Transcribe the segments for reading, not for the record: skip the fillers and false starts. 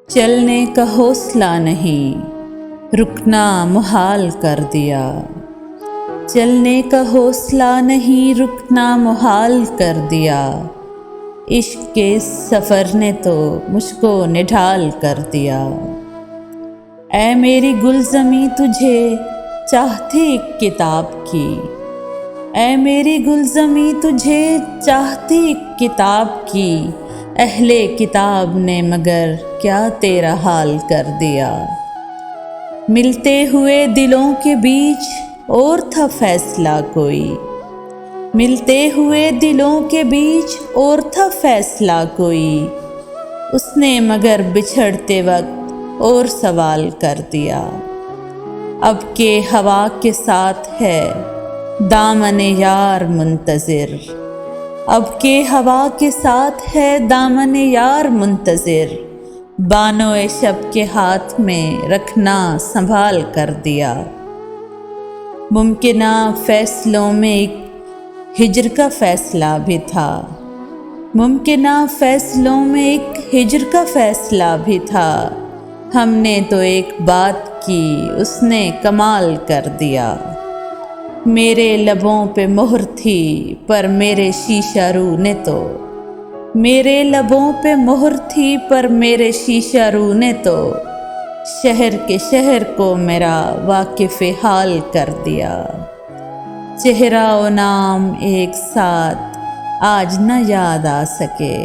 چلنے کا حوصلہ نہیں، رکنا محال کر دیا۔ چلنے کا حوصلہ نہیں، رکنا محال کر دیا۔ عشق کے سفر نے تو مجھ کو نڈھال کر دیا۔ اے میری گلزمی تجھے چاہتی ایک کتاب کی، اے میری گلزمی تجھے چاہتی ایک کتاب کی، اہل کتاب نے مگر کیا تیرا حال کر دیا۔ ملتے ہوئے دلوں کے بیچ اور تھا فیصلہ کوئی، ملتے ہوئے دلوں کے بیچ اور تھا فیصلہ کوئی، اس نے مگر بچھڑتے وقت اور سوال کر دیا۔ اب کے ہوا کے ساتھ ہے دامن یار منتظر، اب کے ہوا کے ساتھ ہے دامن یار منتظر، بانو شب کے ہاتھ میں رکھنا سنبھال کر دیا۔ ممکنہ فیصلوں میں ایک ہجر کا فیصلہ بھی تھا، ممکنہ فیصلوں میں ایک ہجر کا فیصلہ بھی تھا، ہم نے تو ایک بات کی اس نے کمال کر دیا۔ میرے لبوں پہ مہر تھی پر میرے شیشہ رو نے تو، میرے لبوں پہ مہر تھی پر میرے شیشہ رو نے تو، شہر کے شہر کو میرا واقف حال کر دیا۔ چہرہ و نام ایک ساتھ آج نہ یاد آ سکے،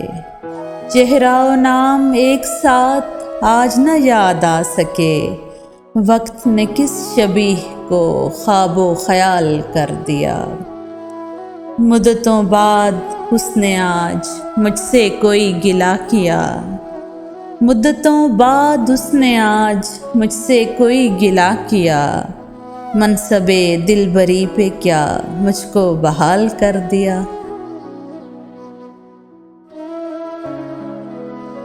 چہرہ و نام ایک ساتھ آج نہ یاد آ سکے، وقت نے کس شبیہ کو خواب و خیال کر دیا۔ مدتوں بعد اس نے آج مجھ سے کوئی گلہ کیا، مدتوں بعد اس نے آج مجھ سے کوئی گلہ کیا، منصب دلبری پہ کیا مجھ کو بحال کر دیا۔